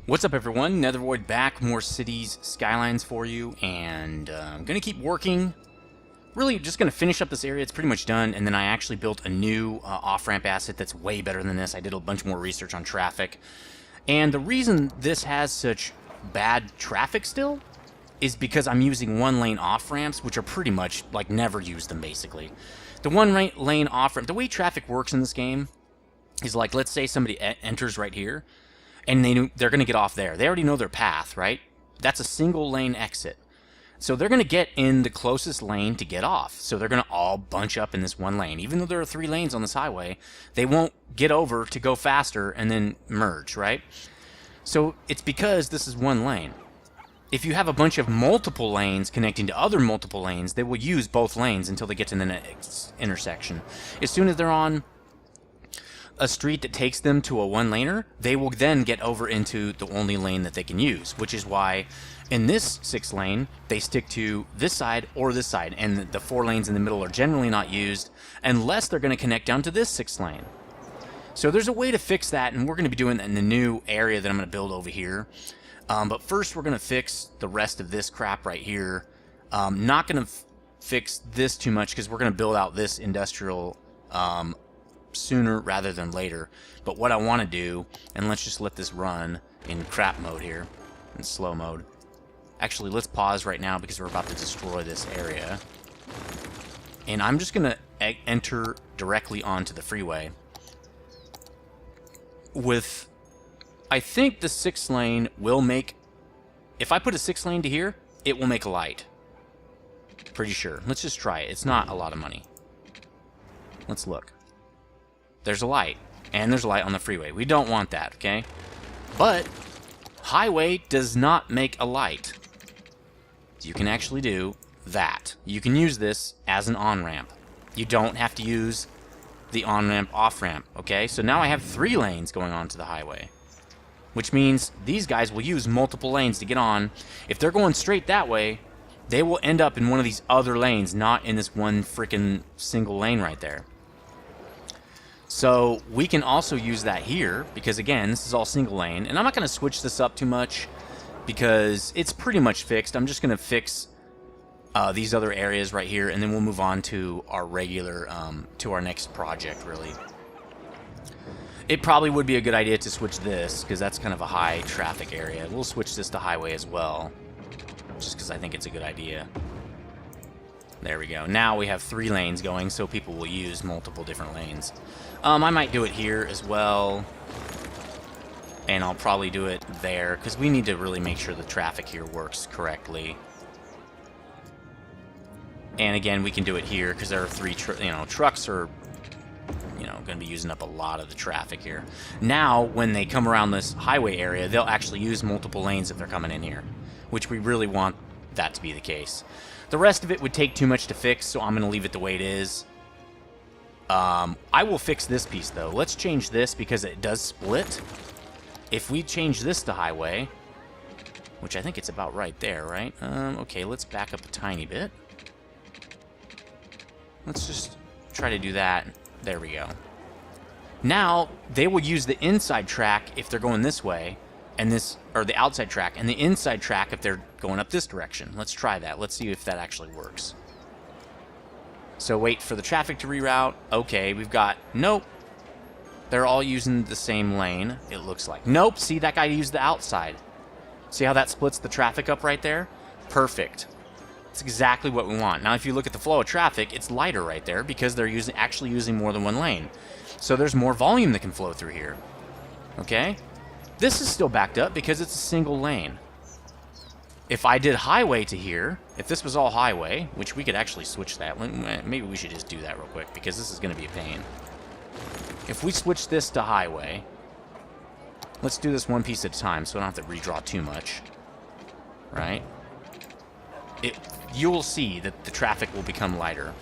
What's up, everyone? Nethervoid back, more Cities Skylines for you, and I'm going to keep working. Really just going to finish up this area. It's pretty much done, and then I actually built a new off-ramp asset that's way better than this. I did a bunch more research on traffic, and the reason this has such bad traffic still is because I'm using one-lane off-ramps, which are pretty much, like, never use them, basically. The one-lane off-ramp, the way traffic works in this game is, like, let's say somebody enters right here, and they're going to get off there. They already know their path, right? That's a single lane exit. So they're going to get in the closest lane to get off. So they're going to all bunch up in this one lane. Even though there are 3 lanes on this highway, they won't get over to go faster and then merge, right? So it's because this is one lane. If you have a bunch of multiple lanes connecting to other multiple lanes, they will use both lanes until they get to the next intersection. As soon as they're on a street that takes them to a one-laner, they will then get over into the only lane that they can use, which is why in this 6 lane, they stick to this side or this side, and the 4 lanes in the middle are generally not used unless they're going to connect down to this 6 lane. So there's a way to fix that, and we're going to be doing that in the new area that I'm going to build over here. But first, we're going to fix the rest of this crap right here. Not going to fix this too much because we're going to build out this industrial sooner rather than later. But what I want to do, and let's just let this run in crap mode here, in slow mode. Actually, let's pause right now because we're about to destroy this area. And I'm just going to enter directly onto the freeway. With, I think the 6 lane will make, if I put a 6 lane to here, it will make a light. Pretty sure. Let's just try it. It's not a lot of money. Let's look. There's a light, and there's a light on the freeway. We don't want that, okay? But highway does not make a light. You can actually do that. You can use this as an on-ramp. You don't have to use the on-ramp, off-ramp, okay? So now I have 3 lanes going on to the highway, which means these guys will use multiple lanes to get on. If they're going straight that way, they will end up in one of these other lanes, not in this one freaking single lane right there. So we can also use that here because, again, this is all single lane. And I'm not going to switch this up too much because it's pretty much fixed. I'm just going to fix these other areas right here, and then we'll move on to our regular, to our next project, really. It probably would be a good idea to switch this because that's kind of a high traffic area. We'll switch this to highway as well, just because I think it's a good idea. There we go. Now we have 3 lanes going, so people will use multiple different lanes. I might do it here as well, and I'll probably do it there, because we need to really make sure the traffic here works correctly. And again, we can do it here, because there are 3, trucks are, going to be using up a lot of the traffic here. Now, when they come around this highway area, they'll actually use multiple lanes if they're coming in here, which we really want that to be the case. The rest of it would take too much to fix, so I'm going to leave it the way it is. I will fix this piece, though. Let's change this because it does split. If we change this to highway, which I think it's about right there, right? Okay, let's back up a tiny bit. Let's just try to do that. There we go. Now, they will use the inside track if they're going this way, and this, or the outside track, and the inside track if they're going up this direction. Let's try that. Let's see if that actually works. So wait for the traffic to reroute. Okay, we've got, nope. They're all using the same lane, it looks like. Nope, see, that guy used the outside. See how that splits the traffic up right there? Perfect. That's exactly what we want. Now, if you look at the flow of traffic, it's lighter right there because they're actually using more than one lane. So there's more volume that can flow through here. Okay? This is still backed up because it's a single lane. If I did highway to here, if this was all highway, which we could actually switch that, maybe we should just do that real quick because this is going to be a pain. If we switch this to highway, let's do this one piece at a time so I don't have to redraw too much, right? You will see that the traffic will become lighter.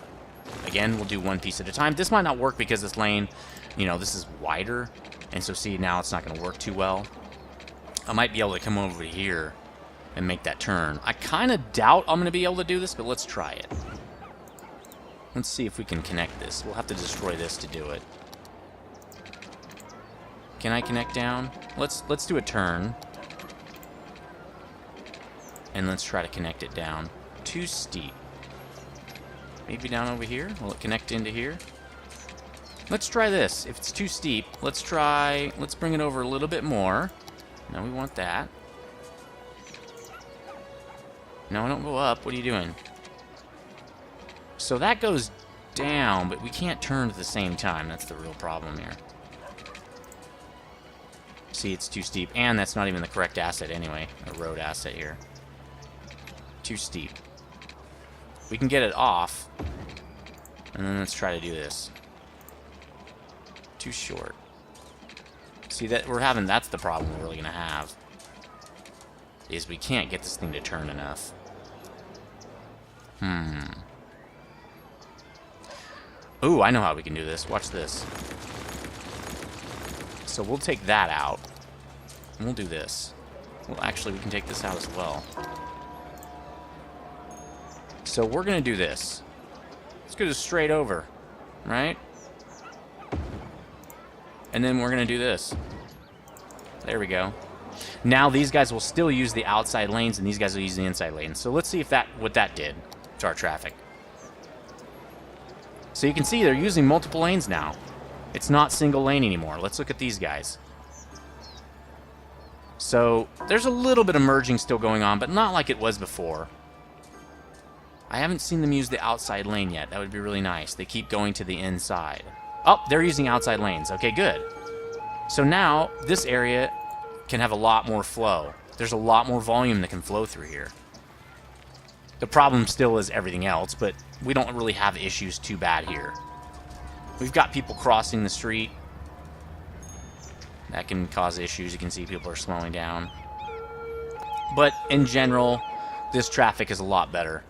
Again, we'll do one piece at a time. This might not work because this lane, this is wider, and so see, now it's not going to work too well. I might be able to come over here and make that turn. I kind of doubt I'm going to be able to do this, but let's try it. Let's see if we can connect this. We'll have to destroy this to do it. Can I connect down? Let's do a turn. And let's try to connect it down. Too steep. Maybe down over here? Will it connect into here? Let's try this. If it's too steep, let's bring it over a little bit more. No, we want that. No, don't go up. What are you doing? So that goes down, but we can't turn at the same time. That's the real problem here. See, it's too steep, and that's not even the correct asset anyway. A road asset here. Too steep. We can get it off, and then let's try to do this. Too short. See, that that's the problem we're really gonna have. Is we can't get this thing to turn enough. Ooh, I know how we can do this. Watch this. So we'll take that out. And we'll do this. Well, actually, we can take this out as well. So we're going to do this. Let's go just straight over. Right? And then we're going to do this. There we go. Now these guys will still use the outside lanes, and these guys will use the inside lanes. So let's see if what that did to our traffic. So you can see they're using multiple lanes now. It's not single lane anymore. Let's look at these guys. So there's a little bit of merging still going on, but not like it was before. I haven't seen them use the outside lane yet. That would be really nice. They keep going to the inside. Oh, they're using outside lanes. Okay, good. So now this area can have a lot more flow. There's a lot more volume that can flow through here. The problem still is everything else, but we don't really have issues too bad here. We've got people crossing the street. That can cause issues. You can see people are slowing down. But in general, this traffic is a lot better.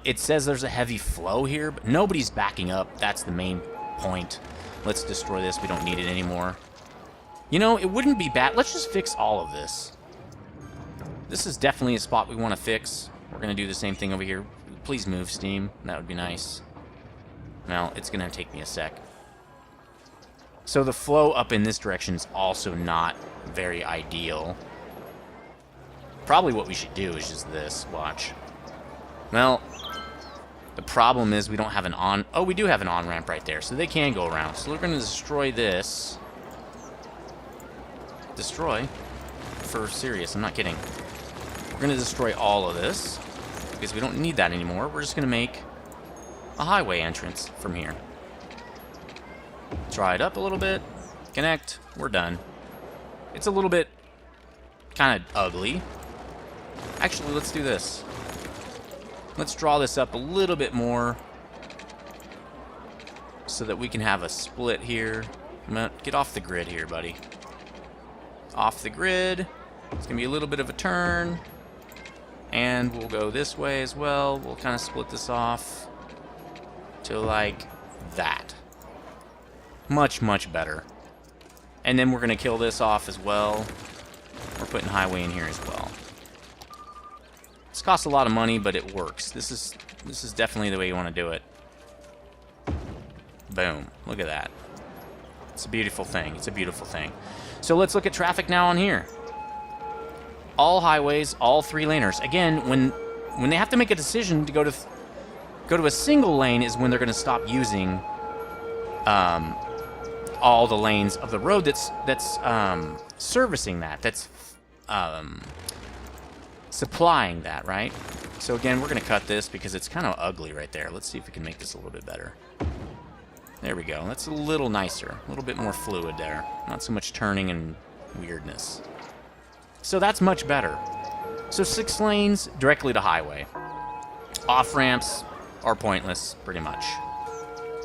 It says there's a heavy flow here, but nobody's backing up. That's the main point. Let's destroy this. We don't need it anymore. You know, it wouldn't be bad. Let's just fix all of this. This is definitely a spot we want to fix. We're going to do the same thing over here. Please move, Steam. That would be nice. Well, it's going to take me a sec. So the flow up in this direction is also not very ideal. Probably what we should do is just this. Watch. Well, the problem is we don't have an on... Oh, we do have an on-ramp right there, so they can go around. So we're going to destroy this. Destroy? For serious, I'm not kidding. We're going to destroy all of this, because we don't need that anymore. We're just going to make a highway entrance from here. Dry it up a little bit. Connect. We're done. It's a little bit kind of ugly. Actually, let's do this. Let's draw this up a little bit more so that we can have a split here. Get off the grid here, buddy. Off the grid. It's going to be a little bit of a turn. And we'll go this way as well. We'll kind of split this off to like that. Much, much better. And then we're going to kill this off as well. We're putting highway in here as well. This costs a lot of money, but it works. This is definitely the way you want to do it. Boom. Look at that. It's a beautiful thing. It's a beautiful thing. So let's look at traffic now on here. All highways, all three-laners. Again, when they have to make a decision to go to a single lane is when they're going to stop using all the lanes of the road that's servicing that. That's supplying that, right? So again, we're going to cut this because it's kind of ugly right there. Let's see if we can make this a little bit better. There we go. That's a little nicer. A little bit more fluid there. Not so much turning and weirdness. So that's much better. So 6 lanes directly to highway. Off-ramps are pointless, pretty much.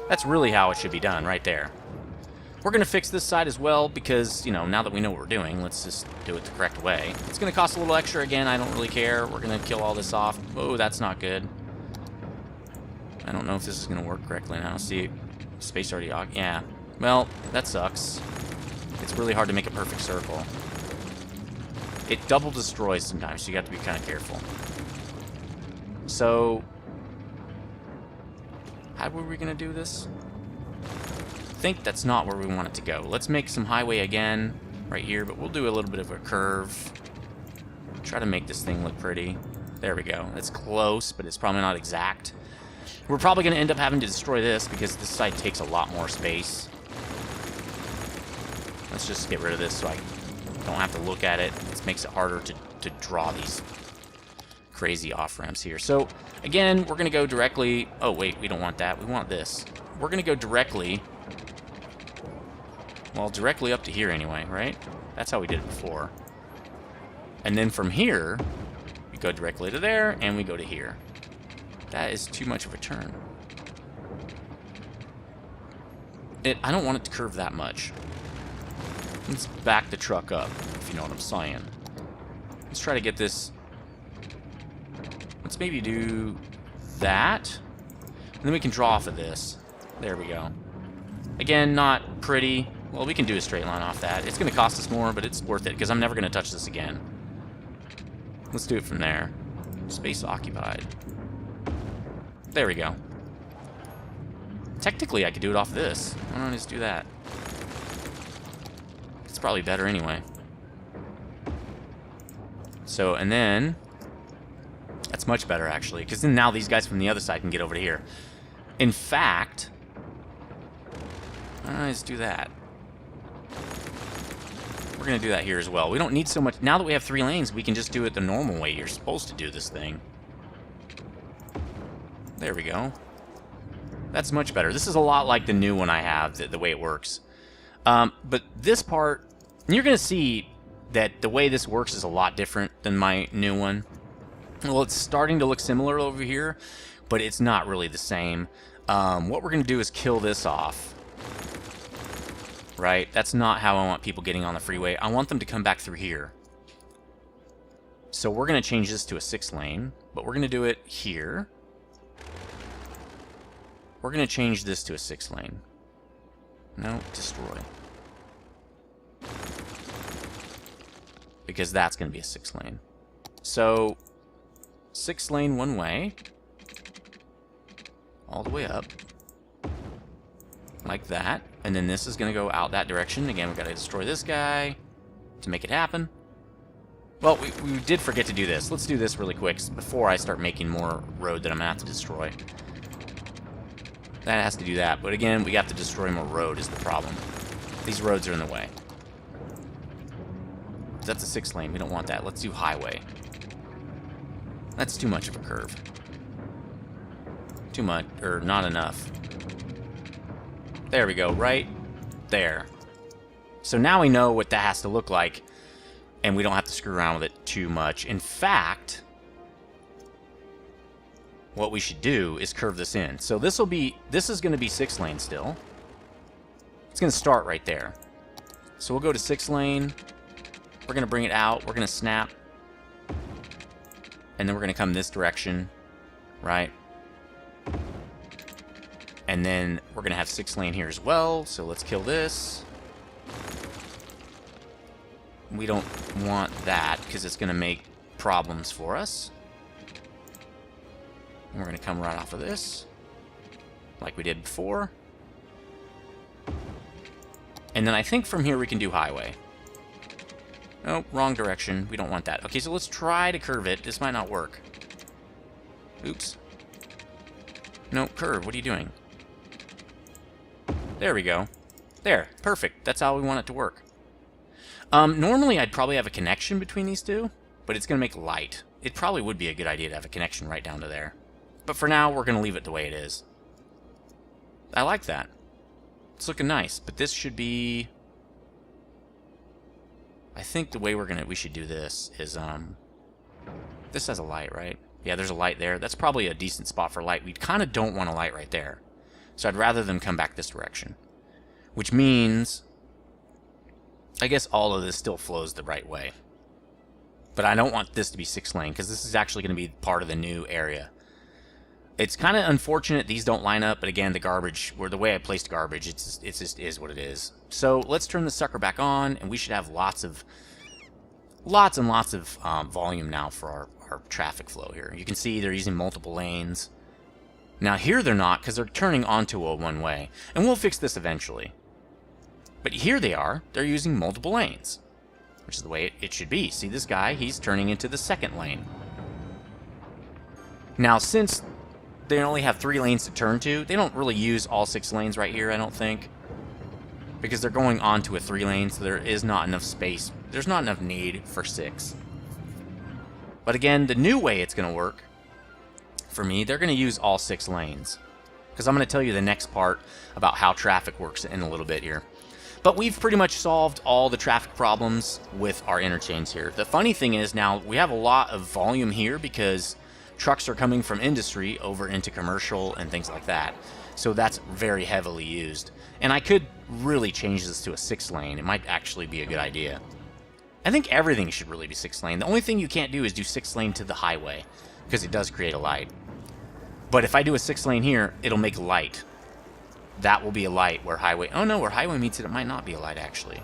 That's really how it should be done, right there. We're going to fix this side as well because, you know, now that we know what we're doing, let's just do it the correct way. It's going to cost a little extra again. I don't really care. We're going to kill all this off. Oh, that's not good. I don't know if this is going to work correctly now. See, space already... Yeah. Well, that sucks. It's really hard to make a perfect circle. It double destroys sometimes, so you have to be kind of careful. So, how were we going to do this? I think that's not where we want it to go. Let's make some highway again right here, but we'll do a little bit of a curve. Try to make this thing look pretty. There we go. That's close, but it's probably not exact. We're probably going to end up having to destroy this because this side takes a lot more space. Let's just get rid of this so I don't have to look at it. It makes it harder to draw these crazy off-ramps here. So, again, we're going to go directly... Oh, wait, we don't want that. We want this. We're going to go directly... Well, directly up to here anyway, right? That's how we did it before. And then from here, we go directly to there, and we go to here. That is too much of a turn. I don't want it to curve that much. Let's back the truck up, if you know what I'm saying. Let's try to get this... Let's maybe do that. And then we can draw off of this. There we go. Again, not pretty. Well, we can do a straight line off that. It's going to cost us more, but it's worth it, because I'm never going to touch this again. Let's do it from there. Space occupied. There we go. Technically, I could do it off this. Why don't I just do that? It's probably better anyway. So, and then... That's much better, actually, because then now these guys from the other side can get over to here. In fact... let's do that. We're going to do that here as well. We don't need so much... Now that we have 3 lanes, we can just do it the normal way you're supposed to do this thing. There we go. That's much better. This is a lot like the new one I have, the way it works. But this part... You're going to see that the way this works is a lot different than my new one. Well, it's starting to look similar over here, but it's not really the same. What we're going to do is kill this off. Right? That's not how I want people getting on the freeway. I want them to come back through here. So we're going to change this to a 6-lane, but we're going to do it here. We're going to change this to a 6-lane. No, destroy. Because that's going to be a 6-lane. So, 6-lane one way. All the way up. Like that. And then this is going to go out that direction. Again, we've got to destroy this guy to make it happen. Well, we did forget to do this. Let's do this really quick before I start making more road that I'm going to have to destroy. That has to do that. But again, we have to destroy more road is the problem. These roads are in the way. That's a 6-lane. We don't want that. Let's do highway. That's too much of a curve. Too much, or not enough. There we go, right there. So now we know what that has to look like, and we don't have to screw around with it too much. In fact, what we should do is curve this in. So this is going to be 6-lane still. It's going to start right there. So we'll go to 6-lane. We're going to bring it out. We're going to snap. And then we're going to come this direction, right? And then we're going to have 6-lane here as well. So let's kill this. We don't want that because it's going to make problems for us. And we're going to come right off of this, like we did before. And then I think from here we can do highway. Oh, wrong direction. We don't want that. Okay, so let's try to curve it. This might not work. Oops. No, curve. What are you doing? There we go. There. Perfect. That's how we want it to work. Normally, I'd probably have a connection between these two, but it's going to make light. It probably would be a good idea to have a connection right down to there. But for now, we're going to leave it the way it is. I like that. It's looking nice, but this should be... I think the way we should do this is, this has a light, right? Yeah, there's a light there. That's probably a decent spot for light. We kind of don't want a light right there. So I'd rather them come back this direction. Which means, I guess all of this still flows the right way. But I don't want this to be 6-lane, because this is actually going to be part of the new area. It's kind of unfortunate these don't line up, but again, the garbage, or the way I placed garbage, it just is what it is. So let's turn the sucker back on, and we should have lots and lots of volume now for our traffic flow here. You can see they're using multiple lanes. Now here they're not, because they're turning onto a one-way, and we'll fix this eventually. But here they are, they're using multiple lanes, which is the way it should be. See this guy, he's turning into the 2nd lane. Now, since they only have 3 lanes to turn to, they don't really use all 6 lanes right here, I don't think. Because they're going onto a 3 lane, so there is not enough space. There's not enough need for 6. But again, the new way it's going to work, for me, they're going to use all 6 lanes. Because I'm going to tell you the next part about how traffic works in a little bit here. But we've pretty much solved all the traffic problems with our interchange here. The funny thing is now we have a lot of volume here because trucks are coming from industry over into commercial and things like that. So that's very heavily used. And I could really change this to a 6 lane. It might actually be a good idea. I think everything should really be 6 lane. The only thing you can't do is do 6 lane to the highway because it does create a light. But if I do a 6 lane here, it'll make light. That will be a light where highway... Oh no, where highway meets it, it might not be a light actually.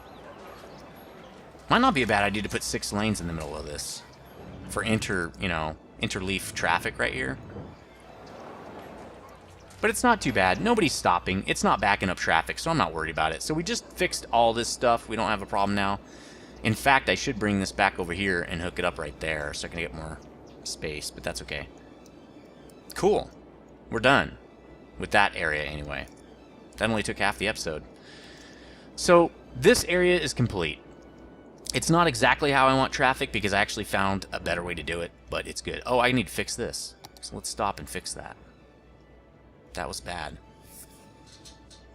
Might not be a bad idea to put 6 lanes in the middle of this. For interleaf traffic right here. But it's not too bad. Nobody's stopping. It's not backing up traffic, so I'm not worried about it. So we just fixed all this stuff. We don't have a problem now. In fact, I should bring this back over here and hook it up right there so I can get more space, but that's okay. Cool. We're done. With that area, anyway. That only took half the episode. So, this area is complete. It's not exactly how I want traffic because I actually found a better way to do it, but it's good. Oh, I need to fix this. So let's stop and fix that. That was bad.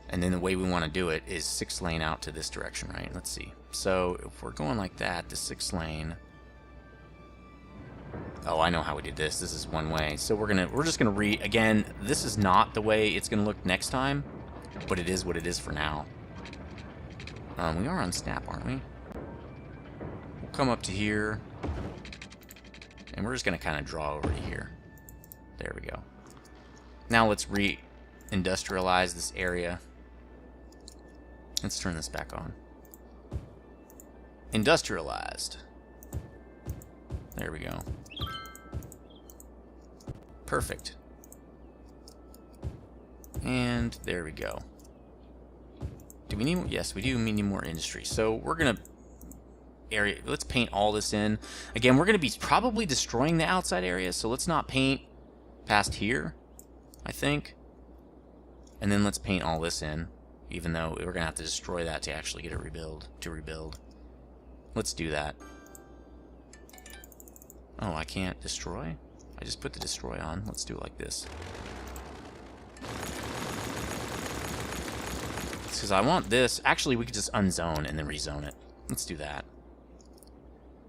And then the way we want to do it is 6 lane out to this direction, right? Let's see. So, if we're going like that, the 6 lane... Oh, I know how we did this. This is one way. So we're just gonna again, this is not the way it's gonna look next time, but it is what it is for now. We are on snap, aren't we? We'll come up to here, and we're just gonna kind of draw over to here. There we go. Now let's re-industrialize this area. Let's turn this back on. Industrialized. There we go. Perfect. And there we go. Do we need... Yes, we do need more industry. So we're going to... Let's paint all this in. Again, we're going to be probably destroying the outside area, so let's not paint past here, I think. And then let's paint all this in, even though we're going to have to destroy that to actually get it rebuild. Let's do that. Oh, I can't destroy? I just put the destroy on. Let's do it like this. It's because I want this. Actually, we could just unzone and then rezone it. Let's do that.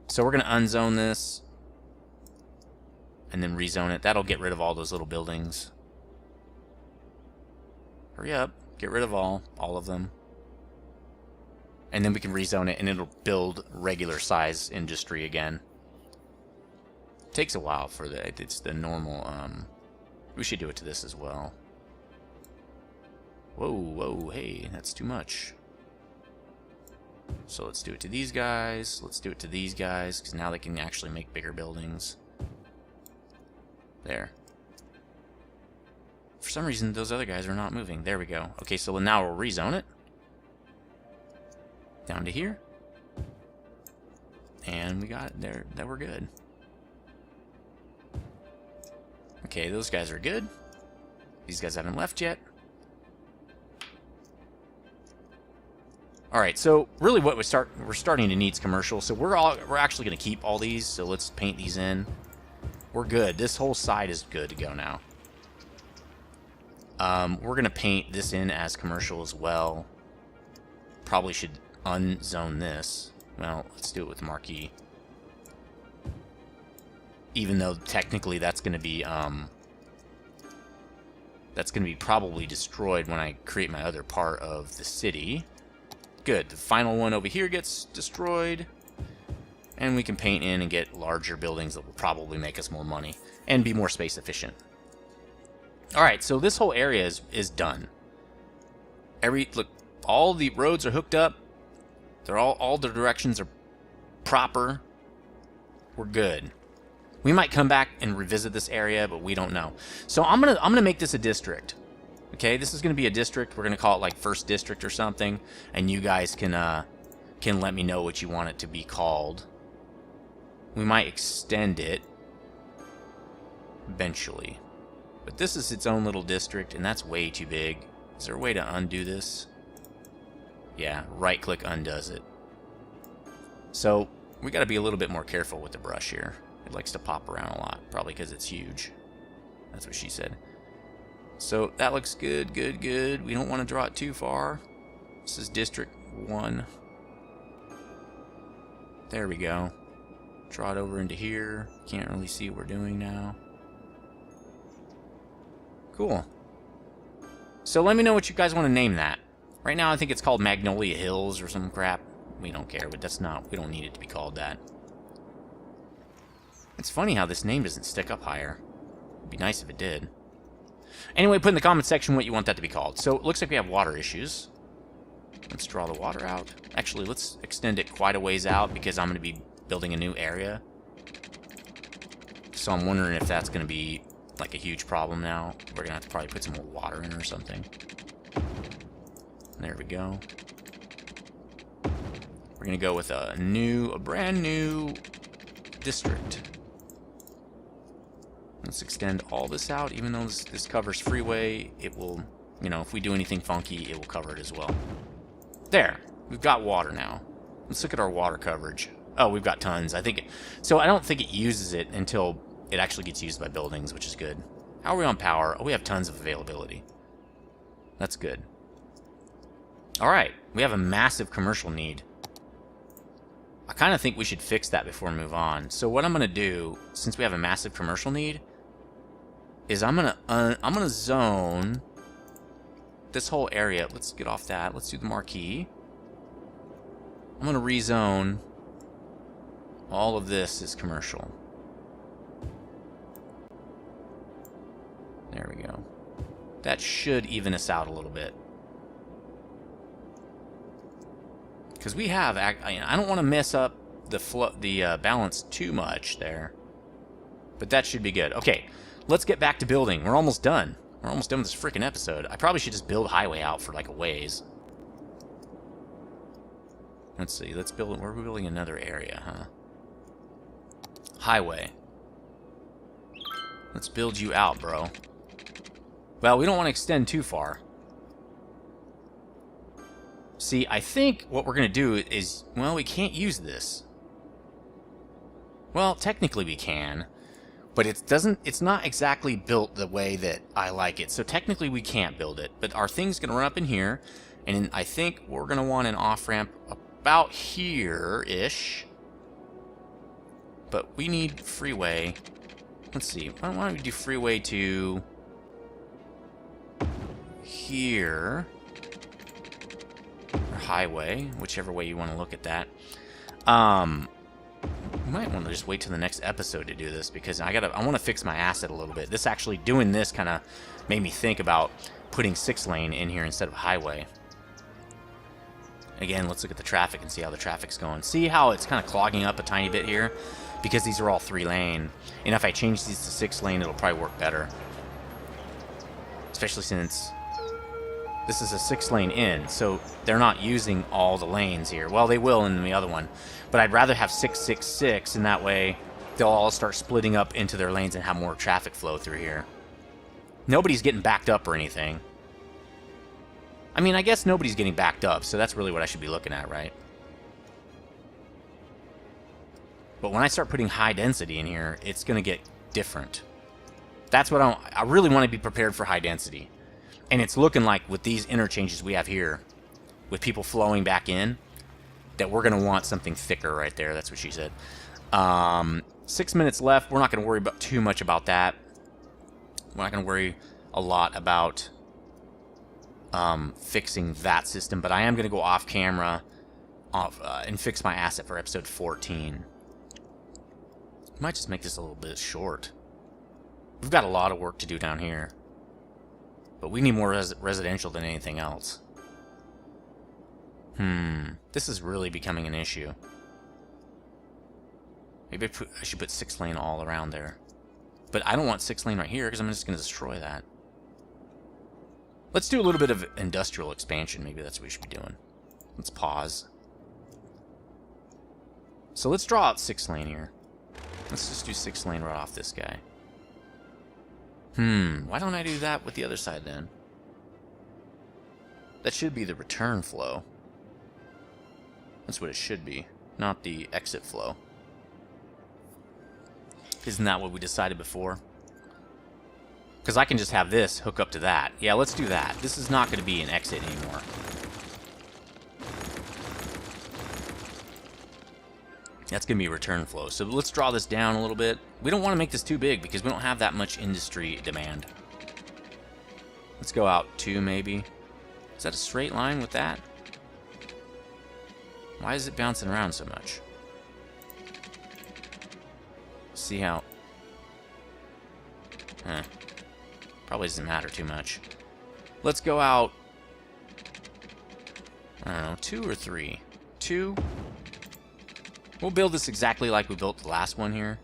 So we're going to unzone this and then rezone it. That'll get rid of all those little buildings. Hurry up. Get rid of all of them. And then we can rezone it and it'll build regular size industry again. Takes a while for it's the normal, we should do it to this as well. Whoa, hey, that's too much. So let's do it to these guys, let's do it to these guys, because now they can actually make bigger buildings. There. For some reason, those other guys are not moving. There we go. Okay, so now we'll rezone it. Down to here. And we got it there, that we're good. Okay, those guys are good. These guys haven't left yet. Alright, so really what we're starting to need is commercial. So we're actually going to keep all these, so let's paint these in. We're good. This whole side is good to go now. We're going to paint this in as commercial as well. Probably should unzone this. Well, let's do it with marquee. Even though technically that's going to be probably destroyed when I create my other part of the city. Good. The final one over here gets destroyed. And we can paint in and get larger buildings that will probably make us more money and be more space efficient. Alright, so this whole area is done. Look, all the roads are hooked up. They're all the directions are proper. We're good. We might come back and revisit this area, but we don't know. So I'm gonna make this a district. Okay, this is gonna be a district. We're gonna call it like First District or something, and you guys can let me know what you want it to be called. We might extend it eventually. But this is its own little district, and that's way too big. Is there a way to undo this? Yeah, right-click undoes it. So, we gotta be a little bit more careful with the brush here. It likes to pop around a lot, probably because it's huge. That's what she said. So, that looks good, good, good. We don't want to draw it too far. This is District 1. There we go. Draw it over into here. Can't really see what we're doing now. Cool. So let me know what you guys want to name that. Right now I think it's called Magnolia Hills or some crap. We don't care, but that's not, we don't need it to be called that. It's funny how this name doesn't stick up higher. It'd be nice if it did. Anyway, put in the comment section what you want that to be called. So it looks like we have water issues. Let's draw the water out. Actually, let's extend it quite a ways out because I'm going to be building a new area. So I'm wondering if that's going to be like a huge problem now. We're going to have to probably put some more water in or something. There we go. We're going to go with a brand new district. Let's extend all this out. Even though this covers freeway, it will, you know, if we do anything funky, it will cover it as well. There. We've got water now. Let's look at our water coverage. Oh, we've got tons. I don't think it uses it until it actually gets used by buildings, which is good. How are we on power? Oh, we have tons of availability. That's good. Alright, we have a massive commercial need. I kind of think we should fix that before we move on. So what I'm going to do, since we have a massive commercial need, is I'm going to zone this whole area. Let's get off that. Let's do the marquee. I'm going to rezone all of this as commercial. There we go. That should even us out a little bit. Because we have, I don't want to mess up the balance too much there. But that should be good. Okay, let's get back to building. We're almost done. We're almost done with this freaking episode. I probably should just build highway out for like a ways. Let's see, let's build it. We're building another area, huh? Highway. Let's build you out, bro. Well, we don't want to extend too far. See, I think what we're going to do is, well, we can't use this. Well, technically we can, but it's not exactly built the way that I like it. So technically we can't build it, but our thing's going to run up in here, and I think we're going to want an off-ramp about here-ish. But we need freeway. Let's see, why don't we do freeway to here? Or highway, whichever way you want to look at that. You might want to just wait till the next episode to do this because I want to fix my asset a little bit. This actually doing this kind of made me think about putting 6-lane in here instead of highway. Again, let's look at the traffic and see how the traffic's going. See how it's kind of clogging up a tiny bit here because these are all 3-lane. And if I change these to 6-lane, it'll probably work better. Especially since this is a 6-lane in, so they're not using all the lanes here. Well, they will in the other one, but I'd rather have 666, and that way they'll all start splitting up into their lanes and have more traffic flow through here. Nobody's getting backed up or anything. I mean, I guess nobody's getting backed up, so that's really what I should be looking at, right? But when I start putting high density in here, it's going to get different. That's what I really want to be prepared for high density. And it's looking like with these interchanges we have here, with people flowing back in, that we're going to want something thicker right there. That's what she said. 6 minutes left. We're not going to worry too much about that. We're not going to worry a lot about fixing that system. But I am going to go off camera and fix my asset for episode 14. Might just make this a little bit short. We've got a lot of work to do down here. But we need more residential than anything else. This is really becoming an issue. Maybe I should put 6-lane all around there. But I don't want 6-lane right here because I'm just going to destroy that. Let's do a little bit of industrial expansion. Maybe that's what we should be doing. Let's pause. So let's draw out 6-lane here. Let's just do 6-lane right off this guy. Why don't I do that with the other side then? That should be the return flow. That's what it should be, not the exit flow. Isn't that what we decided before? Because I can just have this hook up to that. Yeah, let's do that. This is not going to be an exit anymore. That's going to be a return flow. So let's draw this down a little bit. We don't want to make this too big because we don't have that much industry demand. Let's go out 2 maybe. Is that a straight line with that? Why is it bouncing around so much? See how... Probably doesn't matter too much. Let's go out... I don't know, 2 or 3? 2. We'll build this exactly like we built the last one here.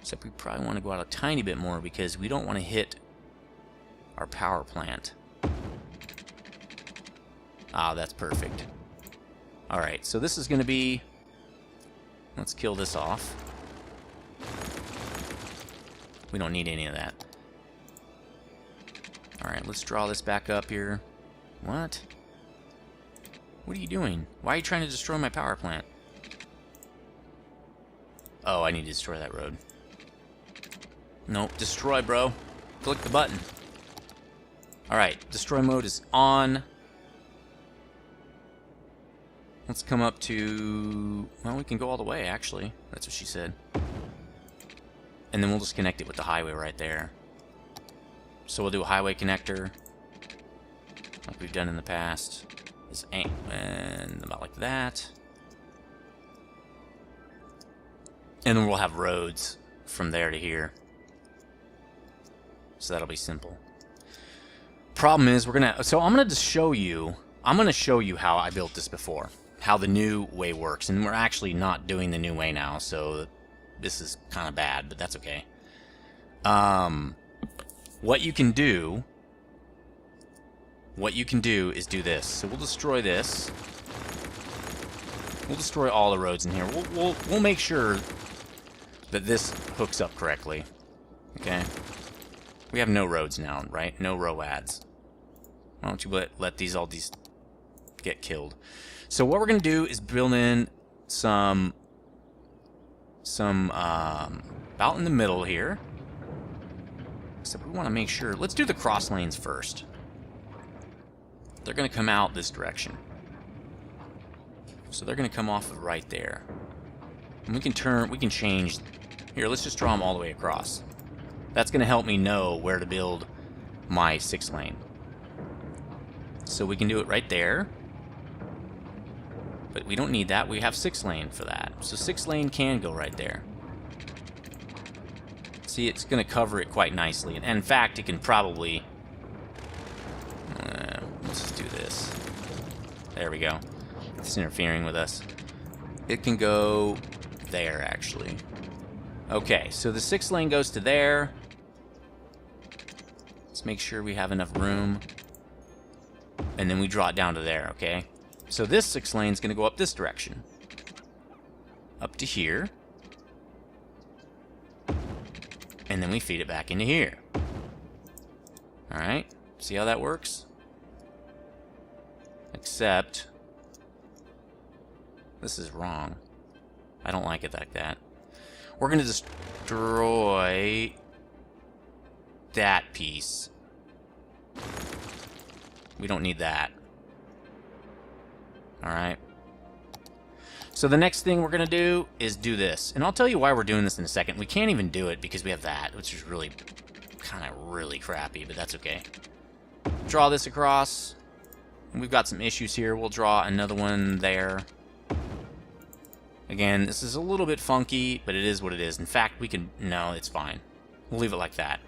Except we probably want to go out a tiny bit more because we don't want to hit our power plant. Ah, that's perfect. Alright, so this is going to be... Let's kill this off. We don't need any of that. Alright, let's draw this back up here. What? What are you doing? Why are you trying to destroy my power plant? Oh, I need to destroy that road. Nope, destroy, bro. Click the button. Alright, destroy mode is on. Let's come up to... Well, we can go all the way, actually. That's what she said. And then we'll just connect it with the highway right there. So we'll do a highway connector, like we've done in the past. And about like that. And then we'll have roads from there to here. So that'll be simple. Problem is, we're gonna... So I'm gonna just show you... I'm gonna show you how I built this before. How the new way works. And we're actually not doing the new way now, so this is kind of bad, but that's okay. What you can do is do this. So we'll destroy this. We'll destroy all the roads in here. We'll make sure that this hooks up correctly. Okay? We have no roads now, right? No roads. Why don't you let these get killed? So what we're gonna do is build in some about in the middle here. Except we want to make sure. Let's do the cross lanes first. They're gonna come out this direction. So they're gonna come off of right there. And we can change. Here, let's just draw them all the way across. That's gonna help me know where to build my 6-lane. So we can do it right there. But we don't need that. We have 6-lane for that. So 6-lane can go right there. See, it's going to cover it quite nicely. And in fact, it can probably... let's just do this. There we go. It's interfering with us. It can go there, actually. Okay, so the 6-lane goes to there. Let's make sure we have enough room. And then we draw it down to there, okay? So this 6-lane is going to go up this direction. Up to here. And then we feed it back into here. Alright, see how that works? Except... this is wrong. I don't like it like that. We're going to destroy... that piece. We don't need that. Alright. So the next thing we're going to do is do this. And I'll tell you why we're doing this in a second. We can't even do it because we have that, which is really kind of really crappy, but that's okay. Draw this across. We've got some issues here. We'll draw another one there. Again, this is a little bit funky, but it is what it is. In fact, we can... no, it's fine. We'll leave it like that.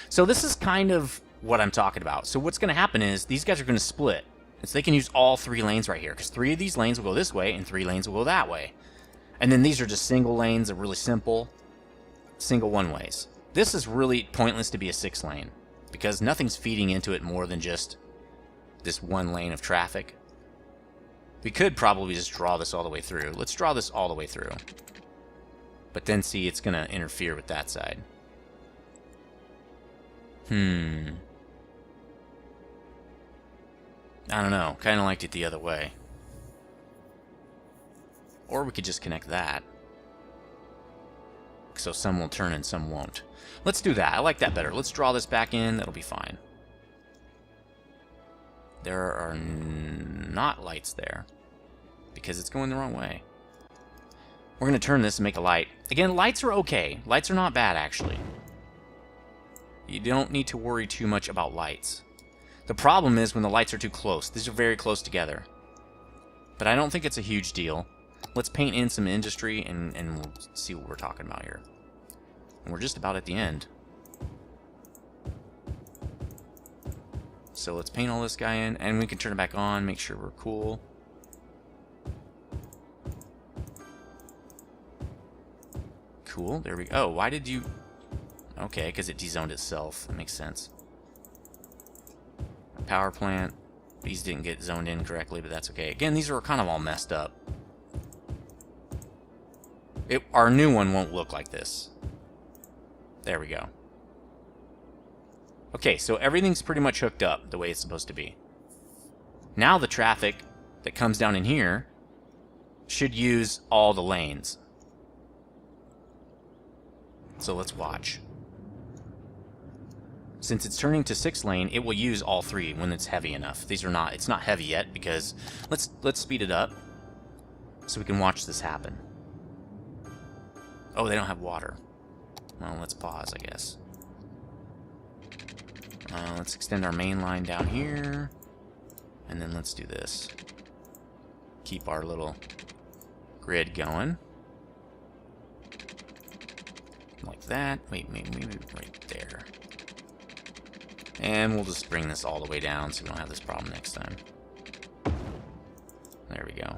So this is kind of what I'm talking about. So what's going to happen is these guys are going to split. So they can use all 3 lanes right here, because 3 of these lanes will go this way, and 3 lanes will go that way. And then these are just single lanes. They're really simple. Single one-ways. This is really pointless to be a 6-lane, because nothing's feeding into it more than just this 1 lane of traffic. We could probably just draw this all the way through. Let's draw this all the way through. But then see, it's going to interfere with that side. I don't know. Kind of liked it the other way. Or we could just connect that. So some will turn and some won't. Let's do that. I like that better. Let's draw this back in. That'll be fine. There are not lights there because it's going the wrong way. We're going to turn this and make a light. Again, lights are okay. Lights are not bad, actually. You don't need to worry too much about lights. The problem is when the lights are too close. These are very close together. But I don't think it's a huge deal. Let's paint in some industry and we'll see what we're talking about here. And we're just about at the end. So let's paint all this guy in, and we can turn it back on, make sure we're cool. Cool, there we go. Oh, why did you... Okay, because it dezoned itself. That makes sense. Power plant. These didn't get zoned in correctly, but that's okay. Again, these are kind of all messed up. Our new one won't look like this. There we go. Okay, so everything's pretty much hooked up the way it's supposed to be. Now the traffic that comes down in here should use all the lanes. So let's watch. Since it's turning to 6-lane, it will use all 3 when it's heavy enough. These are not, it's not heavy yet because let's speed it up so we can watch this happen. Oh, they don't have water. Well, let's pause, I guess. Let's extend our main line down here. And then let's do this. Keep our little grid going. Like that. Wait, maybe right there. And we'll just bring this all the way down so we don't have this problem next time. There we go.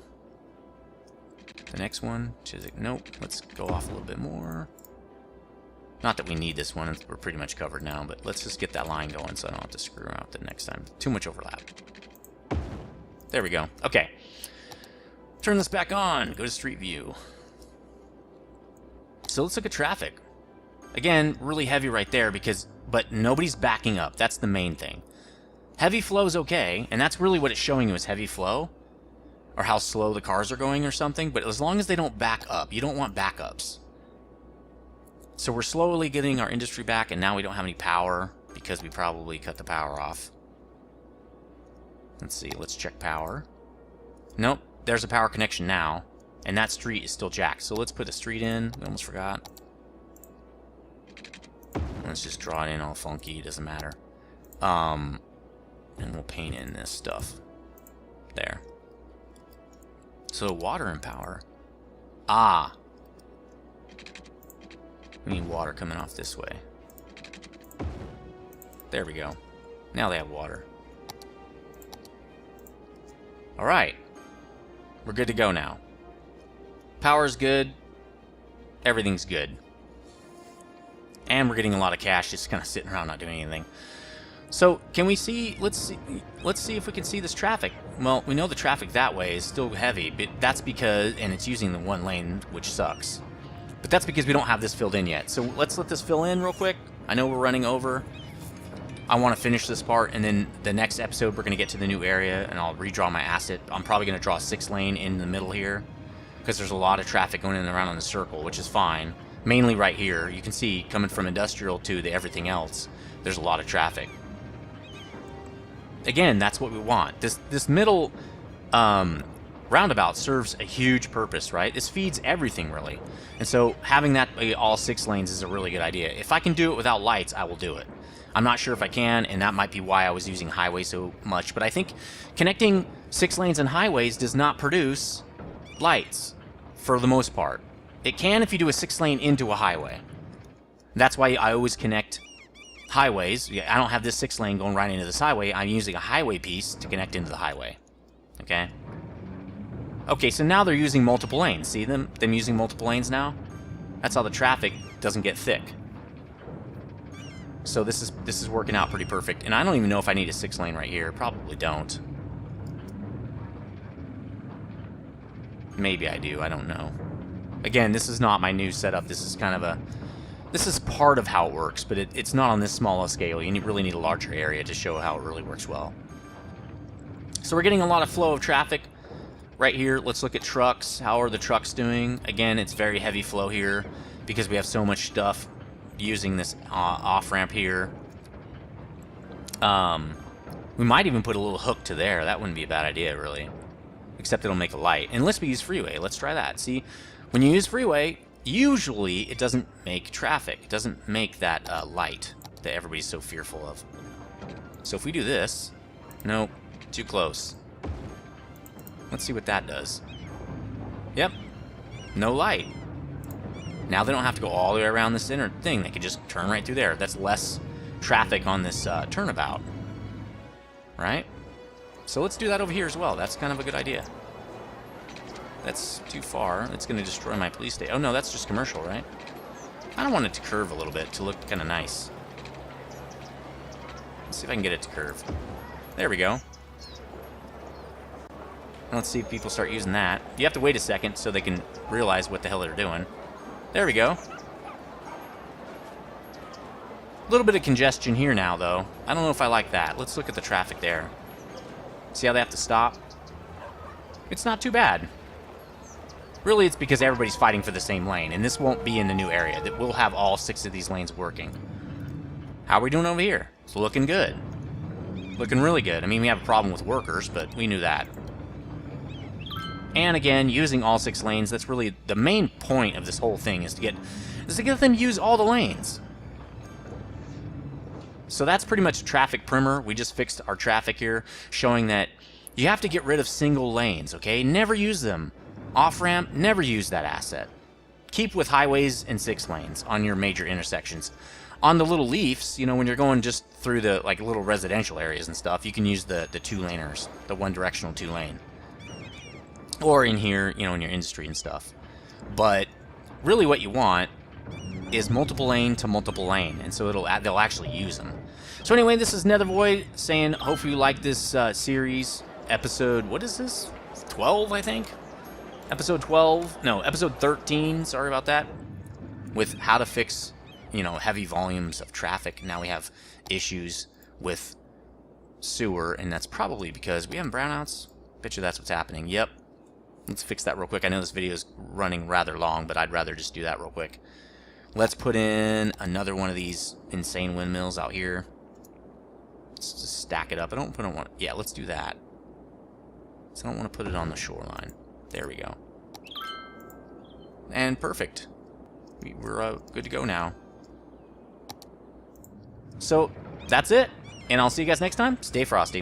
The next one, nope, let's go off a little bit more. Not that we need this one, we're pretty much covered now, but let's just get that line going so I don't have to screw out the next time. Too much overlap. There we go. Okay. Turn this back on. Go to Street View. So let's look at traffic. Again, really heavy right there but nobody's backing up. That's the main thing. Heavy flow's okay, and that's really what it's showing you is heavy flow. Or how slow the cars are going or something, but as long as they don't back up, you don't want backups. So we're slowly getting our industry back, and now we don't have any power because we probably cut the power off. Let's see, let's check power. Nope, there's a power connection now, and that street is still jacked. So let's put a street in. We almost forgot. Let's just draw it in all funky, it doesn't matter. And we'll paint in this stuff. There. So water and power. Ah. We need water coming off this way. There we go. Now they have water. Alright. We're good to go now. Power's good. Everything's good. And we're getting a lot of cash just kind of sitting around not doing anything. So, can we see, let's see if we can see this traffic. Well, we know the traffic that way is still heavy, but that's because, and it's using the one lane, which sucks. But that's because we don't have this filled in yet. So let's let this fill in real quick. I know we're running over. I want to finish this part, and then the next episode we're going to get to the new area, and I'll redraw my asset. I'm probably going to draw a 6-lane in the middle here, because there's a lot of traffic going in and around in the circle, which is fine. Mainly right here. You can see, coming from industrial to the everything else, there's a lot of traffic. Again, that's what we want. This middle roundabout serves a huge purpose, right? This feeds everything, really. And so having that be all 6 lanes is a really good idea. If I can do it without lights, I will do it. I'm not sure if I can, and that might be why I was using highway so much. But I think connecting 6 lanes and highways does not produce lights, for the most part. It can if you do a 6-lane into a highway. That's why I always connect highways. I don't have this 6-lane going right into this highway. I'm using a highway piece to connect into the highway. Okay? Okay, so now they're using multiple lanes. See them using multiple lanes now? That's how the traffic doesn't get thick. So this is working out pretty perfect. And I don't even know if I need a 6-lane right here. Probably don't. Maybe I do. I don't know. Again, this is not my new setup. This is kind of a This is part of how it works, but it's not on this small a scale. You really need a larger area to show how it really works well. So we're getting a lot of flow of traffic right here. Let's look at trucks. How are the trucks doing? Again, it's very heavy flow here because we have so much stuff using this off-ramp here. We might even put a little hook to there. That wouldn't be a bad idea, really. Except it'll make a light. Unless we use freeway. Let's try that. See, when you use freeway, usually it doesn't make traffic. It doesn't make that light that everybody's so fearful of. So if we do this... Nope. Too close. Let's see what that does. Yep. No light. Now they don't have to go all the way around this inner thing. They can just turn right through there. That's less traffic on this turnabout. Right? So let's do that over here as well. That's kind of a good idea. That's too far. It's going to destroy my police station. Oh no, that's just commercial, right? I don't want it to curve a little bit to look kind of nice. Let's see if I can get it to curve. There we go. Let's see if people start using that. You have to wait a second so they can realize what the hell they're doing. There we go. A little bit of congestion here now, though. I don't know if I like that. Let's look at the traffic there. See how they have to stop? It's not too bad. Really, it's because everybody's fighting for the same lane, and this won't be in the new area. That we'll have all 6 of these lanes working. How are we doing over here? It's looking good. Looking really good. I mean, we have a problem with workers, but we knew that. And again, using all 6 lanes, that's really the main point of this whole thing, is to get them use all the lanes. So that's pretty much a traffic primer. We just fixed our traffic here, showing that you have to get rid of single lanes, okay? Never use them. Off-ramp, never use that asset. Keep with highways and 6 lanes on your major intersections. On the little leafs, you know, when you're going just through the like little residential areas and stuff, you can use the 2-laners, the one-directional 2-lane. Or in here, you know, in your industry and stuff. But really what you want is multiple lane to multiple lane, and so they'll actually use them. So anyway, this is nethervvoid saying, hopefully you like this series. Episode, what is this? 12, I think? Episode 12? No, episode 13, sorry about that. With how to fix, you know, heavy volumes of traffic. Now we have issues with sewer, and that's probably because we have brownouts. Bet you that's what's happening. Yep. Let's fix that real quick. I know this video is running rather long, but I'd rather just do that real quick. Let's put in another one of these insane windmills out here. Let's just stack it up. I don't want... Yeah, let's do that. So I don't want to put it on the shoreline. There we go. And perfect. We're good to go now. So, that's it. And I'll see you guys next time. Stay frosty.